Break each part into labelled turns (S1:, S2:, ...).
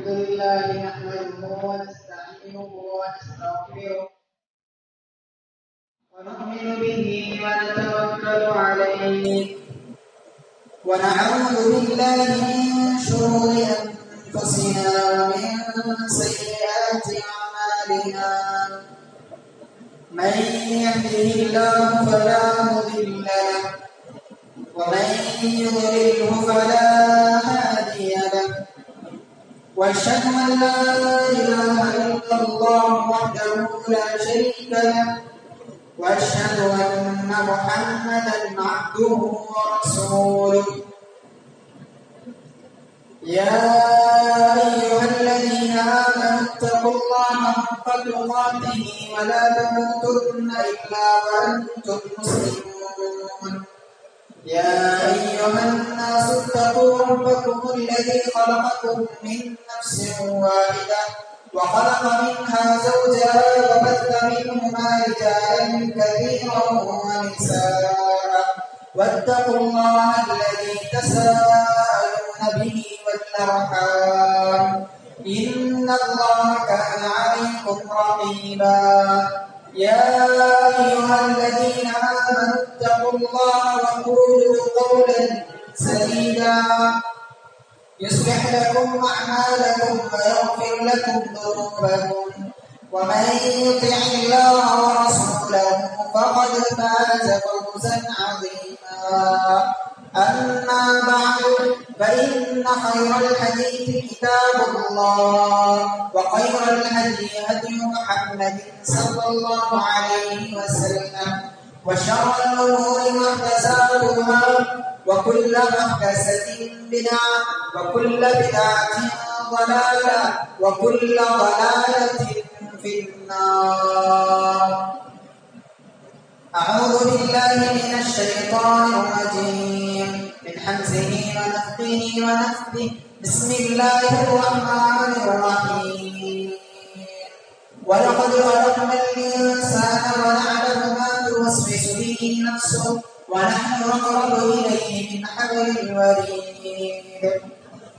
S1: الحمد لله نحمده ونستعينه ونستغفره ونؤمن به ونتوكل عليه ونعوذ بالله من شرور أنفسنا ومن سيئات أعمالنا من يهده الله فلا مضل له ومن يضلله فلا هادي له واشهد ان لا اله الا الله وحده لا شريك له واشهد ان محمدا عبده ورسوله يا ايها الذين امنوا اتقوا الله حق تقاته ولا تموتن الا وانتم مسلمون يا أيها الناس اتقوا ربكم الذي خلقكم من نفس واحدة وخلق منها زوجها وبث منهما رجالا كثيرا ونساء واتقوا الله الذي تساءلون به والأرحام إن الله كان عليكم رقيبا يا أيها الذين آمنوا اتقوا الله وقولوا قولا سديدا يصلح لكم أعمالكم ويغفر لكم ذنوبكم ومن يطع الله ورسوله فقد فاز فوزا عظيما أما بعد فإن خير الحديث كتاب الله وخير الهدي هدي محمد صلى الله عليه وسلم وشر الأمور محدثاتها وكل محدثة بدعة وكل بدعة ضلالة وكل ضلالة في النار. أعوذ بالله من الشيطان الرجيم من حمزه ونفخه ونفثه بسم الله الرحمن الرحيم ولقد خلقنا الإنسان ونعلم ما توسوس به نفسه ونحن أقرب إليه من حبل الوريد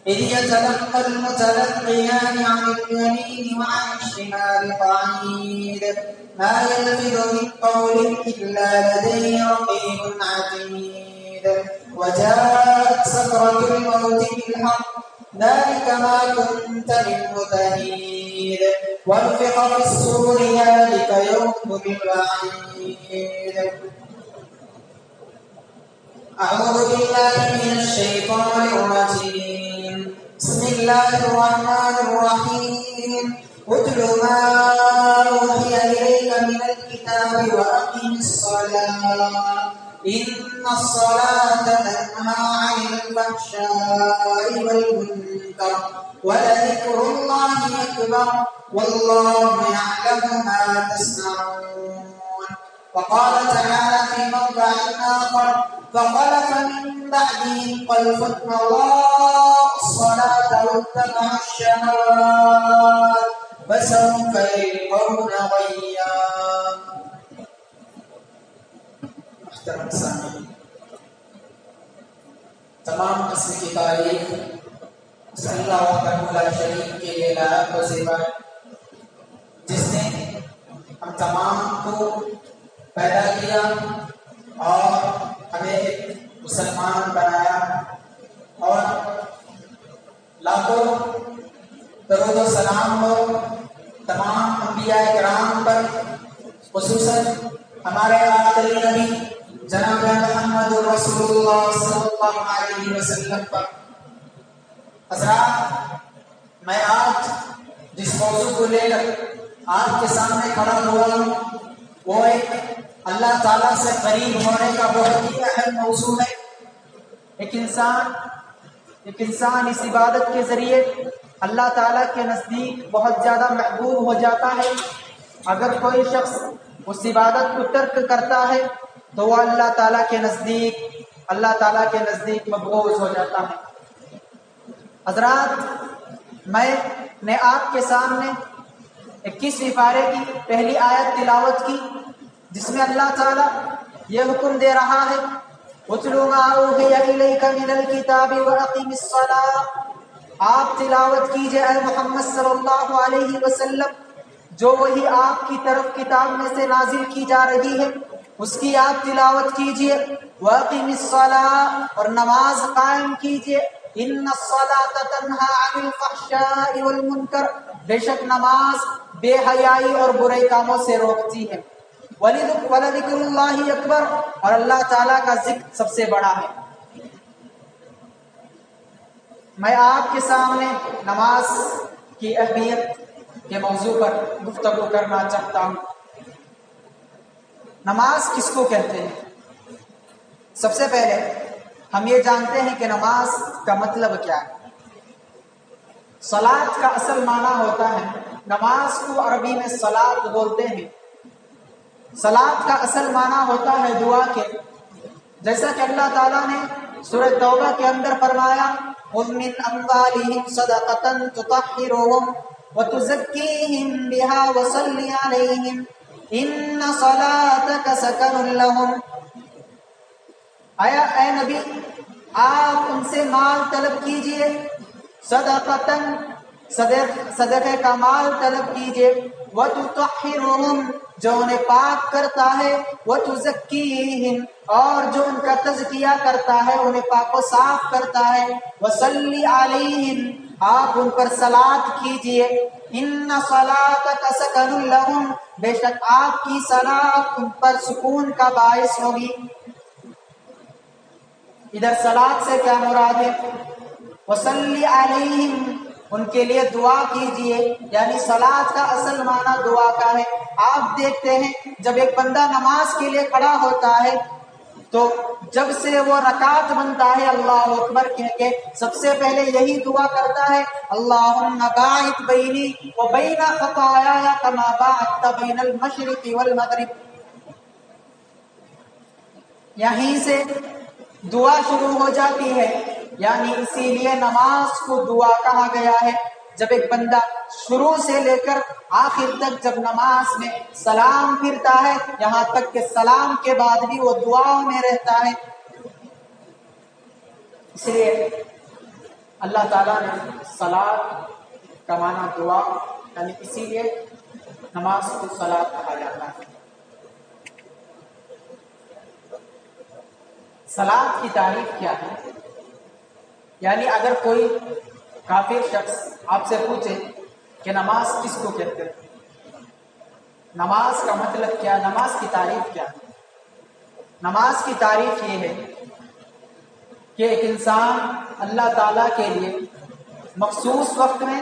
S1: إذ يتلقى المتلقيان عن اليمين وعن الشمال قعيد ما يلفظ من قول إلا لديه رقيب عتيد وجاءت سكرة الموت بالحق ذلك ما كنت منه تحيد ونفخ في الصور ذلك يوم الوعيد. أعوذ بالله من الشيطان الرجيم بسم الله الرحمن الرحيم اتل ما أوحي إليك من الكتاب وأقم الصلاة إن الصلاة تنهى عن الفحشاء والمنكر ولذكر الله أكبر والله يعلم ما تصنعون. وقال تعالى في موضع آخر فخلف من بعدهم خلف أضاعوا الصلاة واتبعوا الشهوات فسوف يلقون غيا. محترم سامعین، تمام قسم کی تعریف اس اللہ وحدہ لا شریک کے لیے لائق و زیبا ہے جس نے ہم تمام کو پیدا کیا اور ہمیں ایک مسلمان بنایا اور لاکھوں درود و سلام ہو تمام انبیاء کرام پر، خصوصاً ہمارے آخری نبی جناب محمد رسول اللہ صلی اللہ علیہ وسلم پر۔ حضرات، میں آج جس موضوع کو لے کر آپ کے سامنے کھڑا ہوا ہوں وہ ایک اللہ تعالیٰ سے قریب ہونے کا بہت ہی اہم موضوع ہے۔ ایک انسان اس عبادت کے ذریعے اللہ تعالیٰ کے نزدیک بہت زیادہ محبوب ہو جاتا ہے۔ اگر کوئی شخص اس عبادت کو ترک کرتا ہے تو وہ اللہ تعالیٰ کے نزدیک مبغوض ہو جاتا ہے۔ حضرات، میں نے آپ کے سامنے 21ویں پارے کی پہلی آیت تلاوت کی جس میں اللہ تعالیٰ یہ حکم دے رہا ہے وَاتْلُ مَا أُوحِيَ إِلَيْكَ مِنَ الْكِتَابِ وَأَقِمِ الصَّلَاةَ آپ تلاوت کیجئے اے محمد صلی اللہ علیہ وسلم جو وہی آپ کی طرف کتاب میں سے نازل کی جا رہی ہے اس کی آپ تلاوت کیجئے۔ وَأَقِمِ الصَّلَاةَ اور نماز قائم کیجئے۔ إِنَّ الصَّلَاةَ تَنْهَى عَنِ الْفَحْشَاءِ وَالْمُنكَرِ بے شک نماز بے حیائی اور برے کاموں سے روکتی ہے۔ وَلَذِكْرُ اللَّهِ أَكْبَرُ اور اللہ تعالیٰ کا ذکر سب سے بڑا ہے۔ میں آپ کے سامنے نماز کی اہمیت کے موضوع پر گفتگو کرنا چاہتا ہوں۔ نماز کس کو کہتے ہیں؟ سب سے پہلے ہم یہ جانتے ہیں کہ نماز کا مطلب کیا ہے۔ صلاۃ کا اصل معنی ہوتا ہے، نماز کو عربی میں صلاۃ بولتے ہیں۔ صلاۃ کا اصل معنی ہوتا ہے دعا کے، جیسا کہ اللہ تعالیٰ نے سورہ توبہ کے اندر فرمایا خُذْ مِنْ أَمْوَالِهِمْ صَدَقَةً تُطَهِّرُهُمْ وَتُزَكِّيهِمْ بِهَا وَصَلِّ عَلَيْهِمْ إِنَّ صَلَاتَكَ سَكَنٌ لَهُمْ۔ آیا اے نبی آپ ان سے مال طلب کیجئے، صدقے کا مال طلب کیجئے، وَتُطَهِّرُهُمْ جو انہیں پاک کرتا ہے، وَتُزَكِّيهِمْ اور جو ان کا تزکیہ کرتا ہے، انہیں پاک و صاف کرتا ہے، وَصَلِّ عَلَيْهِمْ آپ ان پر صلاۃ کیجئے، إِنَّ صَلَاتَكَ سَكَنٌ لَهُمْ بے شک آپ کی صلاۃ ان پر سکون کا باعث ہوگی۔ ادھر صلاۃ سے کیا مراد ہے؟ وَصَلِّ عَلَيْهِمْ ان کے لیے دعا کیجئے، یعنی صلاۃ کا اصل معنی دعا کا ہے۔ آپ دیکھتے ہیں جب ایک بندہ نماز کے لیے کھڑا ہوتا ہے تو جب سے وہ رکعت بنتا ہے اللہ اکبر کہہ کے سب سے پہلے یہی دعا کرتا ہے اللہم باعث بینی و بین خطایا کما باعثت بین المشرق والمغرب۔ یہیں سے دعا شروع ہو جاتی ہے، یعنی اسی لیے نماز کو دعا کہا گیا ہے۔ جب ایک بندہ شروع سے لے کر آخر تک جب نماز میں سلام پھرتا ہے، یہاں تک کہ سلام کے بعد بھی وہ دعاؤں میں رہتا ہے۔ اس لیے اللہ تعالیٰ نے صلاۃ کا معنی دعا، یعنی اسی لیے نماز کو صلاۃ کہا جاتا ہے۔ صلاۃ کی تعریف کیا ہے؟ یعنی اگر کوئی کافر شخص آپ سے پوچھے کہ نماز کس کو کہتے ہیں، نماز کا مطلب کیا، نماز کی تعریف کیا ہے؟ نماز کی تعریف یہ ہے کہ ایک انسان اللہ تعالیٰ کے لیے مخصوص وقت میں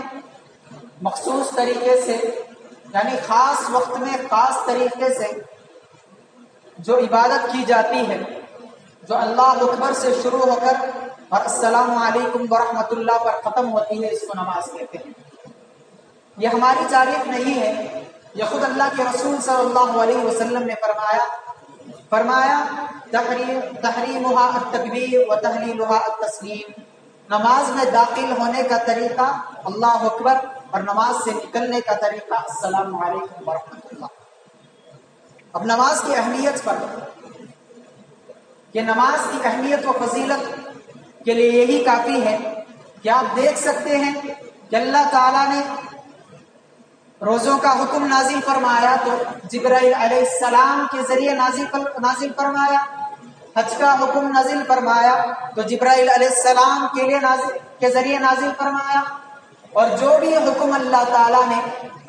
S1: مخصوص طریقے سے، یعنی خاص وقت میں خاص طریقے سے جو عبادت کی جاتی ہے، جو اللہ اکبر سے شروع ہو کر اور السلام علیکم ورحمۃ اللہ پر ختم ہوتی ہے، اس کو نماز کہتے ہیں۔ یہ ہماری تعریف نہیں ہے، یہ خود اللہ کے رسول صلی اللہ علیہ وسلم نے فرمایا تحریمها التکبیر و تحلیلها التسلیم۔ نماز میں داخل ہونے کا طریقہ اللہ اکبر اور نماز سے نکلنے کا طریقہ السلام علیکم ورحمۃ اللہ۔ اب نماز کی اہمیت پر، کہ نماز کی اہمیت و فضیلت کے لیے یہی کافی ہے کہ آپ دیکھ سکتے ہیں کہ اللہ تعالیٰ نے روزوں کا حکم نازل فرمایا تو جبرائیل علیہ السلام کے ذریعے نازل فرمایا، حج کا حکم نازل فرمایا تو جبرائیل علیہ السلام کے ذریعے نازل فرمایا، اور جو بھی حکم اللہ تعالیٰ نے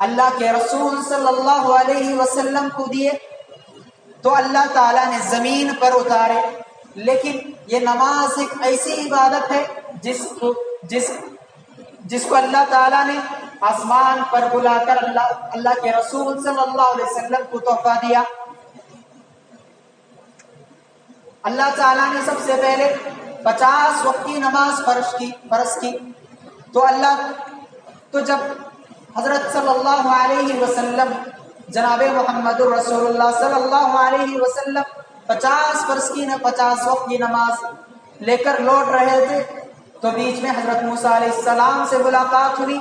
S1: اللہ کے رسول صلی اللہ علیہ وسلم کو دیے تو اللہ تعالیٰ نے زمین پر اتارے۔ لیکن یہ نماز ایک ایسی عبادت ہے جس کو اللہ تعالیٰ نے آسمان پر بلا کر اللہ کے رسول صلی اللہ علیہ وسلم کو تحفہ دیا۔ اللہ تعالیٰ نے سب سے پہلے 50 وقت کی نماز فرض کی تو جب حضرت صلی اللہ علیہ وسلم جناب محمد الرسول اللہ صلی اللہ علیہ وسلم 50 وقت کی نماز لے کر لوٹ رہے تھے تو بیچ میں حضرت موسیٰ علیہ السلام سے ملاقات ہوئی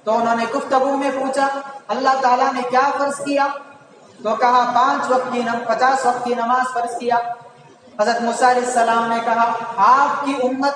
S1: تو انہوں نے گفتگو میں پوچھا اللہ تعالیٰ نے کیا فرض کیا؟ تو کہا 50 وقت کی نماز فرض کیا۔ حضرت موسیٰ علیہ السلام نے کہا آپ کی امت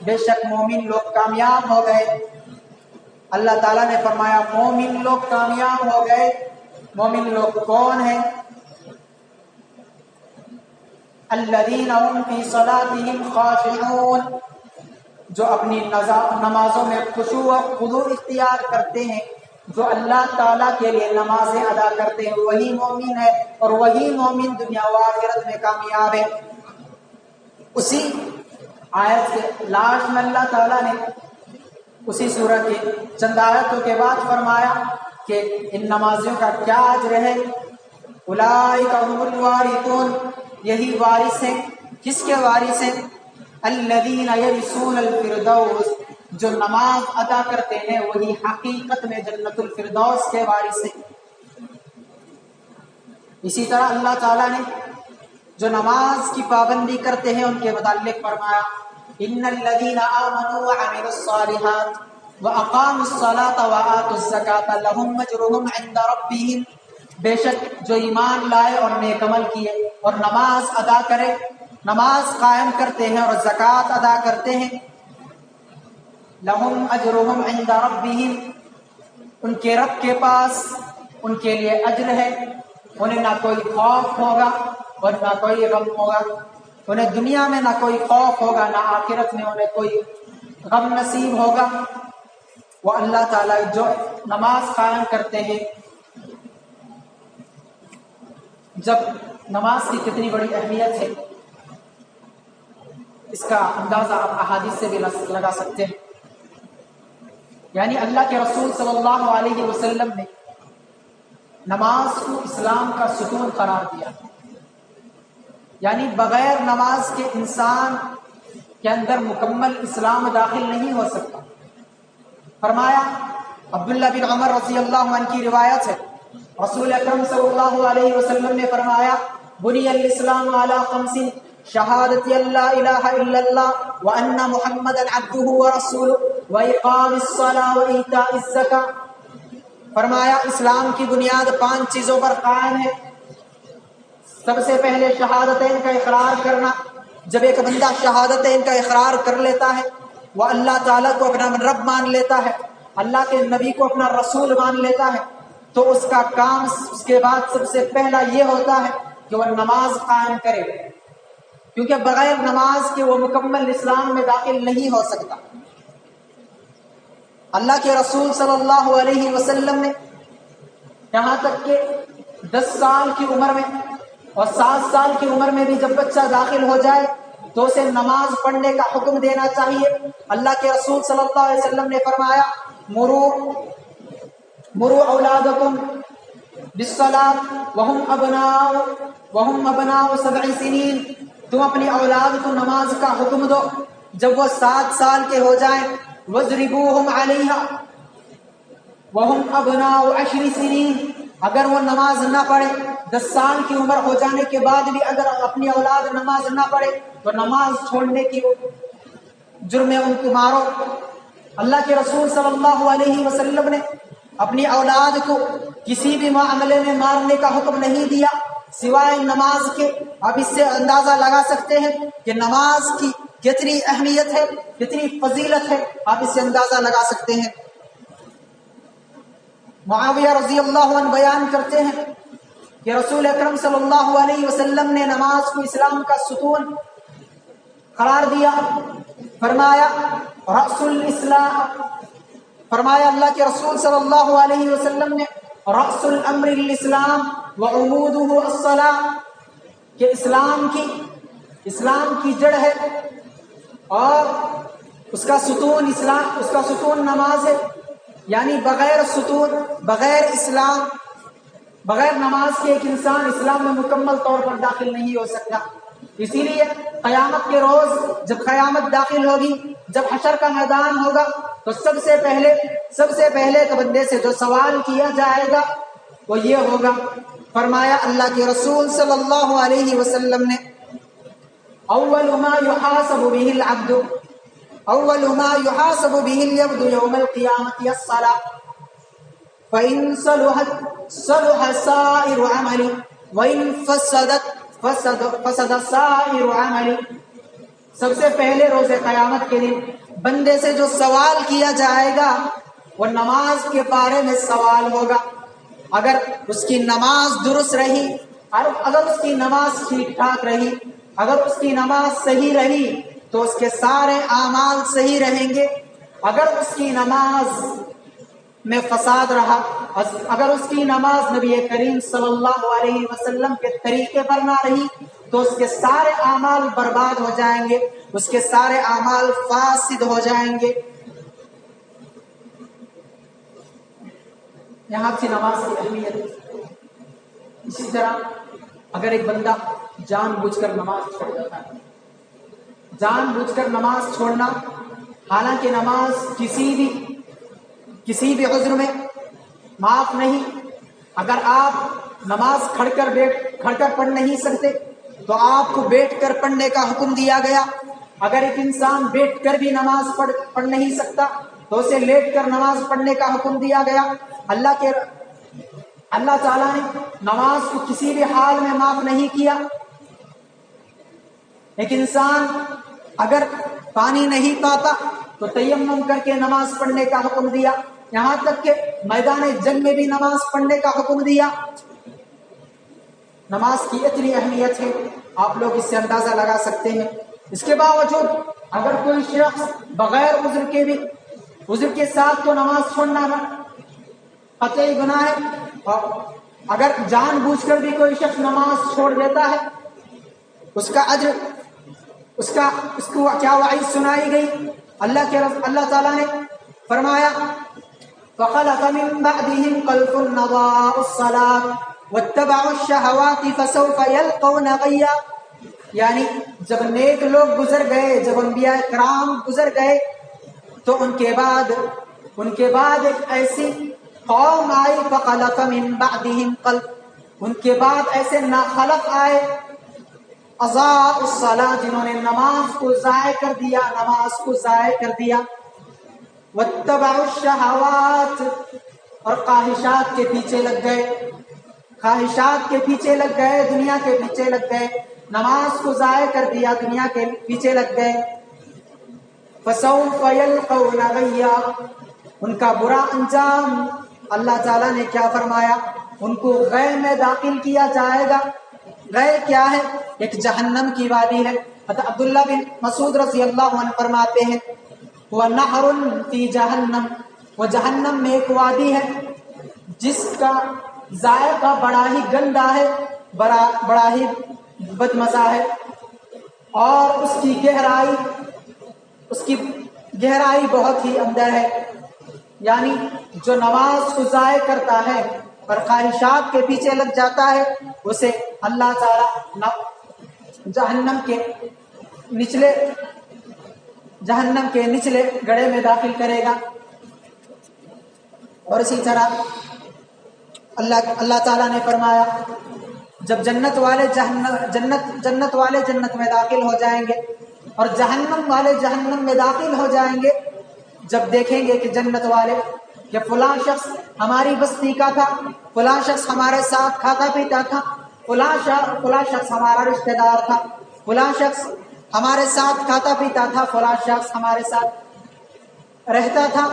S1: بے شک مومن لوگ کامیاب ہو گئے۔ اللہ تعالیٰ نے فرمایا مومن لوگ کامیاب ہو گئے۔ مومن لوگ کون ہیں؟ الذین هم فی صلاتهم خاشعون، جو اپنی نمازوں میں خشوع و خضوع اختیار کرتے ہیں، جو اللہ تعالیٰ کے لیے نمازیں ادا کرتے ہیں، وہی مومن ہے، اور وہی مومن دنیا و آخرت میں کامیاب ہے۔ اسی آیت کے لاسٹ میں اللہ تعالیٰ نے اسی سورہ کے چند آیتوں کے بعد فرمایا کہ ان نمازیوں کا کیا اجر ہے۔ اولئک هم الوارثون، یہی وارث ہیں۔ کس کے وارث ہیں؟ الذین یرثون الفردوس، جو نماز ادا کرتے ہیں وہی حقیقت میں جنت الفردوس کے وارث ہیں۔ اسی طرح اللہ تعالیٰ نے جو نماز کی پابندی کرتے ہیں ان کے متعلق فرمایا ان الذین آمنوا وعملوا الصالحات واقاموا الصلاة وآتوا الزکاة لهم اجرهم عند ربهم، بے شک جو ایمان لائے اور نیک عمل کیے اور نماز ادا کرے، نماز قائم کرتے ہیں اور زکوٰۃ ادا کرتے ہیں، لهم اجرهم عند ربهم، ان کے رب کے پاس ان کے لیے اجر ہے، انہیں نہ کوئی خوف ہوگا اور نہ کوئی غم ہوگا، انہیں دنیا میں نہ کوئی خوف ہوگا نہ آخرت میں انہیں کوئی غم نصیب ہوگا۔ وہ اللہ تعالیٰ جو نماز قائم کرتے ہیں، جب نماز کی کتنی بڑی اہمیت ہے اس کا اندازہ آپ احادیث سے بھی لگا سکتے ہیں۔ یعنی اللہ کے رسول صلی اللہ علیہ وسلم نے نماز کو اسلام کا ستون قرار دیا، یعنی بغیر نماز کے انسان کے اندر مکمل اسلام داخل نہیں ہو سکتا۔ فرمایا عبداللہ بن عمر رضی اللہ عنہ کی روایت ہے، رسول اکرم صلی اللہ علیہ وسلم نے فرمایا بنی الاسلام علی خمس، شہادت اللہ الہ الا اللہ وان محمدا عبدہ ورسولہ واقام الصلاۃ وایتاء الزکاۃ، فرمایا اسلام کی بنیاد 5 چیزوں پر قائم ہے۔ سب سے پہلے شہادتین کا اقرار کرنا۔ جب ایک بندہ شہادتین کا اقرار کر لیتا ہے، وہ اللہ تعالیٰ کو اپنا رب مان لیتا ہے، اللہ کے نبی کو اپنا رسول مان لیتا ہے، تو اس کا کام اس کے بعد سب سے پہلا یہ ہوتا ہے کہ وہ نماز قائم کرے، کیونکہ بغیر نماز کے وہ مکمل اسلام میں داخل نہیں ہو سکتا۔ اللہ کے رسول صلی اللہ علیہ وسلم نے یہاں تک کہ 10 سال کی عمر میں اور 7 سال کی عمر میں بھی جب بچہ داخل ہو جائے تو اسے نماز پڑھنے کا حکم دینا چاہیے۔ اللہ کے رسول صلی اللہ علیہ وسلم نے فرمایا مروا اولادکم بالصلاۃ وہم ابناء 7 سنین، تم اپنی اولاد کو نماز کا حکم دو جب وہ 7 سال کے ہو جائیں، وَاضْرِبُوهُمْ عَلَيْهَا وَهُمْ أَبْنَاءُ 10 سنین، اگر وہ نماز نہ پڑھے 10 سال کی عمر ہو جانے کے بعد بھی اگر اپنی اولاد نماز نہ پڑھے تو نماز چھوڑنے کی جرم میں ان کو مارو۔ اللہ کے رسول صلی اللہ علیہ وسلم نے اپنی اولاد کو کسی بھی معاملے میں مارنے کا حکم نہیں دیا سوائے نماز کے۔ آپ اس سے اندازہ لگا سکتے ہیں کہ نماز کی کتنی اہمیت ہے، کتنی فضیلت ہے، آپ اس سے اندازہ لگا سکتے ہیں۔ معاویہ رضی اللہ عنہ بیان کرتے ہیں کہ رسول اکرم صلی اللہ علیہ وسلم نے نماز کو اسلام کا ستون قرار دیا۔ فرمایا رأس الاسلام، فرمایا اللہ کے رسول صلی اللہ علیہ وسلم نے رأس الامر الاسلام وعمودہ الصلاۃ، کہ اسلام کی جڑ ہے اور اس کا ستون نماز ہے، یعنی بغیر اسلام، بغیر نماز کے ایک انسان اسلام میں مکمل طور پر داخل نہیں ہو سکتا۔ اسی لیے قیامت کے روز جب قیامت داخل ہوگی، جب حشر کا میدان ہوگا، تو سب سے پہلے ایک بندے سے جو سوال کیا جائے گا وہ یہ ہوگا، فرمایا اللہ کے رسول صلی اللہ علیہ وسلم نے اول ما يحاسب به العبد يوم القيامة الصلاة فإن صلح سائر عملي وإن فسد سائر عملي، سب سے پہلے روز قیامت کے دن بندے سے جو سوال کیا جائے گا وہ نماز کے بارے میں سوال ہوگا. اگر اس کی نماز درست رہی، اگر اس کی نماز ٹھیک ٹھاک رہی، اگر اس کی نماز صحیح رہی تو اس کے سارے اعمال صحیح رہیں گے. اگر اس کی نماز میں فساد رہا، اگر اس کی نماز نبی کریم صلی اللہ علیہ وسلم کے طریقے پر نہ رہی تو اس کے سارے اعمال برباد ہو جائیں گے، اس کے سارے اعمال فاسد ہو جائیں گے. یہاں سے نماز کی اہمیت. اسی طرح اگر ایک بندہ جان بوجھ کر نماز چھوڑ جاتا ہے، جان بوجھ کر نماز چھوڑنا، حالانکہ نماز کسی بھی عذر میں معاف نہیں. اگر آپ نماز کھڑ کر پڑھ نہیں سکتے تو آپ کو بیٹھ کر پڑھنے کا حکم دیا گیا. اگر ایک انسان بیٹھ کر بھی نماز پڑھ نہیں سکتا تو اسے لیٹ کر نماز پڑھنے کا حکم دیا گیا. اللہ تعالیٰ نے نماز کو کسی بھی حال میں معاف نہیں کیا. ایک انسان اگر پانی نہیں پاتا تو تیمم کر کے نماز پڑھنے کا حکم دیا. یہاں تک کہ میدان جنگ میں بھی نماز پڑھنے کا حکم دیا. نماز کی اتنی اہمیت ہے، آپ لوگ اس سے اندازہ لگا سکتے ہیں. اس کے باوجود اگر کوئی شخص بغیر عذر کے ساتھ تو نماز چھوڑنا قطعی گناہ ہے. اور اگر جان بوجھ کر بھی کوئی شخص نماز چھوڑ دیتا ہے اس کا اجر، اس کو کیا وعید سنائی گئی. اللہ تعالیٰ نے فرمایا فَخَلَفَ مِن بَعْدِهِمْ خَلْفٌ أَضَاعُوا الصَّلَاةَ وَاتَّبَعُوا الشَّهَوَاتِ فَسَوْفَ يَلْقَوْنَ غَيًّا. یعنی جب نیک لوگ گزر گئے، جب انبیاء کرام گزر گئے تو ان کے بعد ایک ایسی قوم آئی فَخَلَفَ مِن بَعْدِهِمْ خَلْفٌ، ان کے بعد ایسے ناخلف آئے اضاعوا الصلاۃ، جنہوں نے نماز کو ضائع کر دیا. واتبعوا الشہوات، اور خواہشات کے پیچھے لگ گئے، دنیا کے پیچھے لگ گئے، نماز کو ضائع کر دیا، دنیا کے پیچھے لگ گئے. فسوف یلقون غیا، ان کا برا انجام اللہ تعالیٰ نے کیا فرمایا، ان کو غے میں داخل کیا جائے گا. غے کیا ہے؟ ایک جہنم کی وادی ہے. حضرت عبداللہ بن مسعود رضی اللہ عنہ فرماتے ہیں وہ نہر فی جہنم، وہ جہنم میں ایک وادی ہے جس کا ذائقہ بڑا ہی گندا ہے، بڑا ہی بدمزہ ہے، اور اس کی گہرائی بہت ہی اندر ہے. یعنی جو نماز کو ضائع کرتا ہے اور خواہشات کے پیچھے لگ جاتا ہے اسے اللہ تعالیٰ جہنم کے نچلے گڑھے میں داخل کرے گا. اور اسی طرح اللہ تعالیٰ نے فرمایا جب جنت والے جنت میں داخل ہو جائیں گے اور جہنم والے جہنم میں داخل ہو جائیں گے، جب دیکھیں گے کہ جنت والے کہ فلاں شخص ہماری بستی کا تھا، فلاں شخص ہمارے ساتھ کھاتا پیتا تھا، فلاں شخص ہمارا رشتہ دار تھا، فلاں شخص ہمارے ساتھ کھاتا پیتا تھا، فلاں شخص ہمارے ساتھ رہتا تھا،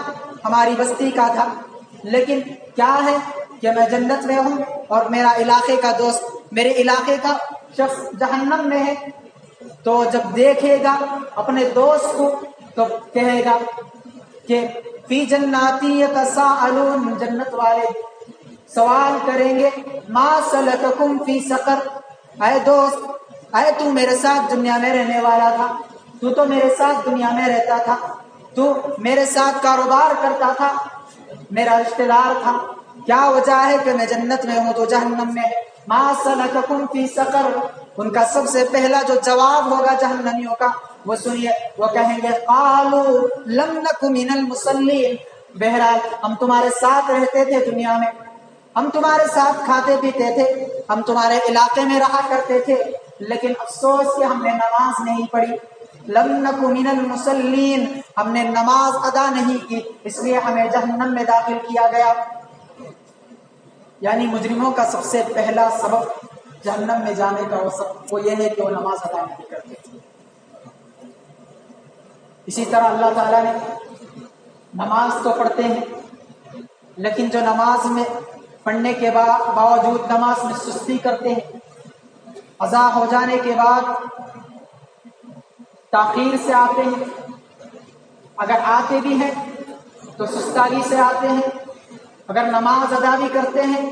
S1: ہماری بستی کا تھا، لیکن کیا ہے کہ میں جنت میں ہوں اور میرا علاقے کا دوست، میرے علاقے کا شخص جہنم میں ہے. تو جب دیکھے گا اپنے دوست کو تو کہے گا کہ فی جناتی یتساءلون، جنت والے سوال کریں گے ما سلککم فی سقر، اے دوست، اے تو میرے ساتھ دنیا میں رہنے والا تھا، تو میرے ساتھ دنیا میں رہتا تھا، تو میرے ساتھ کاروبار کرتا تھا، میرا رشتہ دار تھا، کیا وجہ ہے کہ میں جنت میں ہوں تو جہنم میں ہے؟ ما سلککم فی سقر. ان کا سب سے پہلا جو جواب ہوگا جہنمیوں کا وہ سنیے، وہ کہیں گے قالوا لم نک من المصلین، بہرحال ہم تمہارے ساتھ رہتے تھے دنیا میں، ہم تمہارے ساتھ کھاتے پیتے تھے، ہم تمہارے علاقے میں رہا کرتے تھے، لیکن افسوس کہ ہم نے نماز نہیں پڑھی. لم نک من المصلین، ہم نے نماز ادا نہیں کی، اس لیے ہمیں جہنم میں داخل کیا گیا. یعنی مجرموں کا سب سے پہلا سبب جہنم میں جانے کا وہ یہ ہے کہ وہ نماز ادا نہیں کرتے. اسی طرح اللہ تعالیٰ نے نماز تو پڑھتے ہیں، لیکن جو نماز میں پڑھنے کے باوجود نماز میں سستی کرتے ہیں، قضا ہو جانے کے بعد تاخیر سے آتے ہیں، اگر آتے بھی ہیں تو سستانی سے آتے ہیں، اگر نماز ادا بھی کرتے ہیں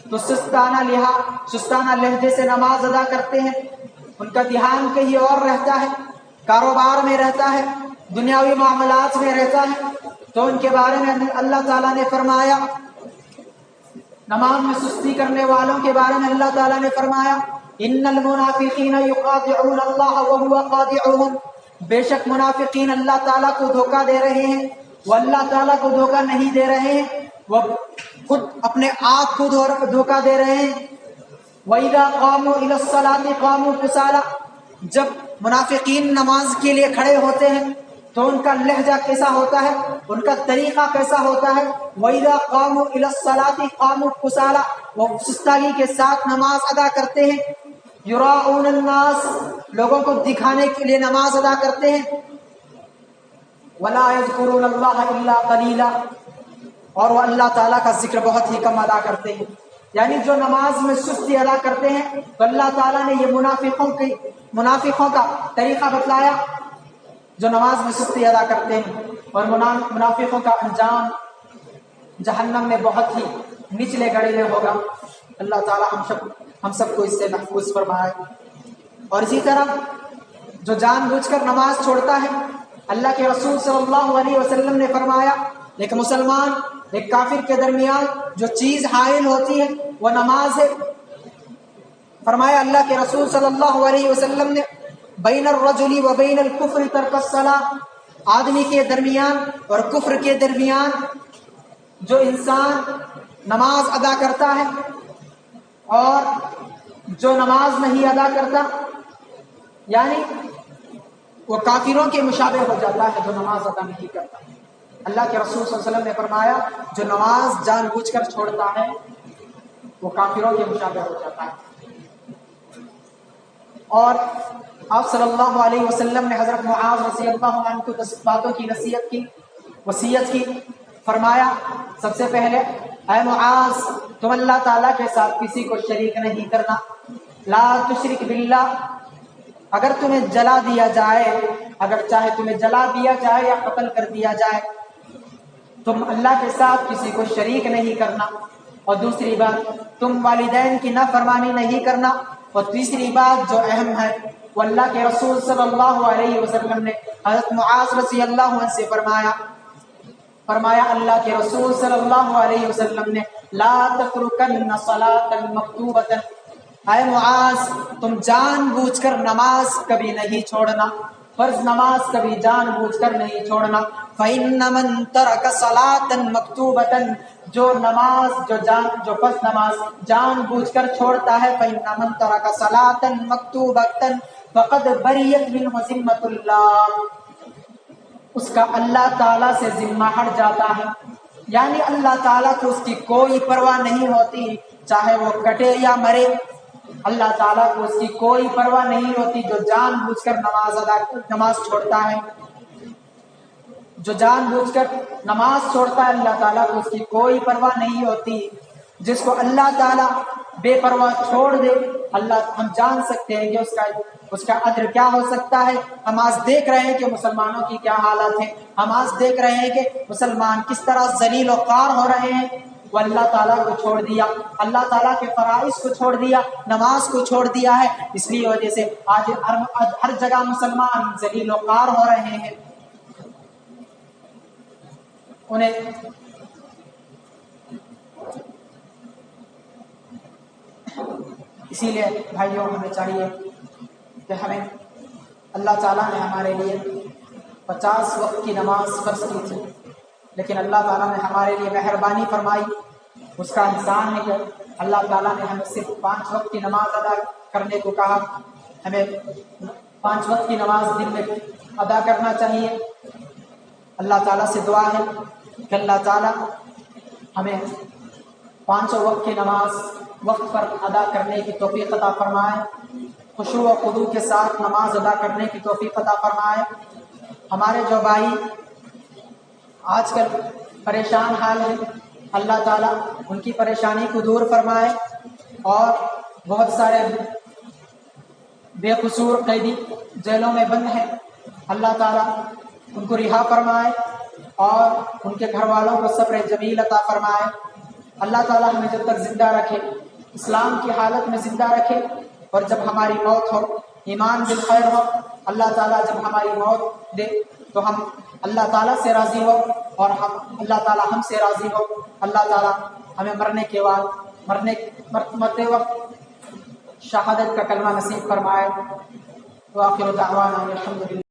S1: تو سستانہ لہجے سے نماز ادا کرتے ہیں، ان کا دھیان کہیں اور رہتا ہے، کاروبار میں رہتا ہے، دنیاوی معاملات میں رہتا ہے، تو ان کے بارے میں اللہ تعالیٰ نے فرمایا، نماز میں سستی کرنے والوں کے بارے میں اللہ تعالیٰ نے فرمایا ان المنافقین یخادعون اللہ وهو خادعهم، بے شک منافقین اللہ تعالیٰ کو دھوکہ دے رہے ہیں، وہ اللہ تعالیٰ کو دھوکہ نہیں دے رہے ہیں، وہ خود اپنے آپ کو دھوکہ دے رہے ہیں۔ وَإِذَا قَامُوا إِلَى الصَّلَاةِ قَامُوا كُسَالَىٰ، جب منافقین نماز کے لیے کھڑے ہوتے ہیں تو ان کا لہجہ کیسا ہوتا ہے، ان کا طریقہ کیسا ہوتا ہے؟ وَإِذَا قَامُوا إِلَى الصَّلَاةِ قَامُوا كُسَالَىٰ، وہ سستگی کے ساتھ نماز ادا کرتے ہیں، یراؤون الناس، لوگوں کو دکھانے کے لیے نماز ادا کرتے ہیں، وَلَا يَذْكُرُونَ اللَّهَ إِلَّا قَلِيلًا، اور وہ اللہ تعالیٰ کا ذکر بہت ہی کم ادا کرتے ہیں۔ یعنی جو نماز میں سستی ادا کرتے ہیں تو اللہ تعالیٰ نے یہ منافقوں کا طریقہ بتلایا جو نماز میں سستی ادا کرتے ہیں، اور منافقوں کا انجام جہنم میں بہت ہی نچلے گڑے میں ہوگا۔ اللہ تعالیٰ ہم سب کو اس سے محفوظ فرمائے۔ اور اسی طرح جو جان بوجھ کر نماز چھوڑتا ہے، اللہ کے رسول صلی اللہ علیہ وسلم نے فرمایا ایک مسلمان ایک کافر کے درمیان جو چیز حائل ہوتی ہے وہ نماز ہے۔ فرمایا اللہ کے رسول صلی اللہ علیہ وسلم نے بین الرجل و بین الکفر ترک الصلاۃ، آدمی کے درمیان اور کفر کے درمیان جو انسان نماز ادا کرتا ہے اور جو نماز نہیں ادا کرتا، یعنی وہ کافروں کے مشابہ ہو جاتا ہے جو نماز ادا نہیں کرتا۔ اللہ کے رسول صلی اللہ علیہ وسلم نے فرمایا جو نماز جان بوجھ کر چھوڑتا ہے وہ کافروں کے مشابہ ہو جاتا ہے۔ اور آپ صلی اللہ علیہ وسلم نے حضرت معاذ رضی اللہ عنہ کو 10 باتوں کی وصیت کی، فرمایا سب سے پہلے اے معاذ تم اللہ تعالیٰ کے ساتھ کسی کو شریک نہیں کرنا، لا تشرک باللہ، اگر تمہیں جلا دیا جائے، اگر چاہے تمہیں جلا دیا جائے یا قتل کر دیا جائے، تم اللہ کے ساتھ کسی کو شریک نہیں کرنا، اور دوسری بات تم والدین کی نافرمانی نہیں کرنا، اور تیسری بات جو اہم ہے وہ اللہ کے رسول صلی اللہ علیہ وسلم نے حضرت معاذ رضی اللہ عنہ سے فرمایا اللہ کے رسول صلی اللہ علیہ وسلم نے لا تترکن صلاۃ مکتوبۃ، اے معاذ تم جان بوجھ کر نماز کبھی نہیں چھوڑنا، فرض نماز کبھی جان بوجھ کر نہیں چھوڑنا۔ فإن من ترک صلاۃ مکتوبۃ، جو فرض نماز جان بوجھ کر چھوڑتا ہے، فإن من ترک صلاۃ مکتوبۃ فقد بریت منہ ذمۃ اللہ، اس کا اللہ تعالیٰ سے ذمہ ہٹ جاتا ہے، یعنی اللہ تعالیٰ کو اس کی کوئی پرواہ نہیں ہوتی، چاہے وہ کٹے یا مرے، اللہ تعالیٰ کو اس کی کوئی پرواہ نہیں ہوتی۔ جو جان بوجھ کر نماز چھوڑتا ہے، جو جان بوجھ کر نماز چھوڑتا ہے، اللہ تعالیٰ کو اس کی کوئی پرواہ نہیں ہوتی۔ جس کو اللہ تعالیٰ بے پرواہ چھوڑ دے، ہم جان سکتے ہیں کہ اس کا اجر کیا ہو سکتا ہے۔ ہم آج دیکھ رہے ہیں کہ مسلمانوں کی کیا حالت ہے، ہم آج دیکھ رہے ہیں کہ مسلمان کس طرح ذلیل و خوار ہو رہے ہیں۔ وہ اللہ تعالیٰ کو چھوڑ دیا، اللہ تعالیٰ کے فرائض کو چھوڑ دیا، نماز کو چھوڑ دیا ہے، اس لیے وجہ سے آج ہر جگہ مسلمان ذلیل و خوار ہو رہے ہیں۔ اسی لیے بھائیوں ہمیں چاہیے کہ ہمیں اللہ تعالیٰ نے ہمارے لیے 50 وقت کی نماز فرض کی تھی، لیکن اللہ تعالیٰ نے ہمارے لیے مہربانی فرمائی، اس کا احسان ہے کہ اللہ تعالیٰ نے ہمیں صرف 5 وقت کی نماز ادا کرنے کو کہا۔ ہمیں 5 وقت کی نماز دن میں ادا کرنا چاہیے۔ اللہ تعالیٰ سے دعا ہے کہ اللہ تعالیٰ ہمیں 5 وقت کی نماز وقت پر ادا کرنے کی توفیق عطا فرمائے، خشوع و خضوع کے ساتھ نماز ادا کرنے کی توفیق عطا فرمائے۔ ہمارے جو بھائی آج کل پریشان حال ہیں، اللہ تعالیٰ ان کی پریشانی کو دور فرمائے، اور بہت سارے بے قصور قیدی جیلوں میں بند ہیں، اللہ تعالیٰ ان کو رہا فرمائے اور ان کے گھر والوں کو صبر جمیل عطا فرمائے۔ اللہ تعالیٰ ہمیں جب تک زندہ رکھے اسلام کی حالت میں زندہ رکھے، اور جب ہماری موت ہو ایمان بالخیر ہو، اللہ تعالیٰ جب ہماری موت دے تو ہم اللہ تعالیٰ سے راضی ہو اور اللہ تعالیٰ ہم سے راضی ہو۔ اللہ تعالیٰ ہمیں مرنے کے بعد مرتے وقت شہادت کا کلمہ نصیب فرمائے۔ وآخر دعوانا الحمدللہ۔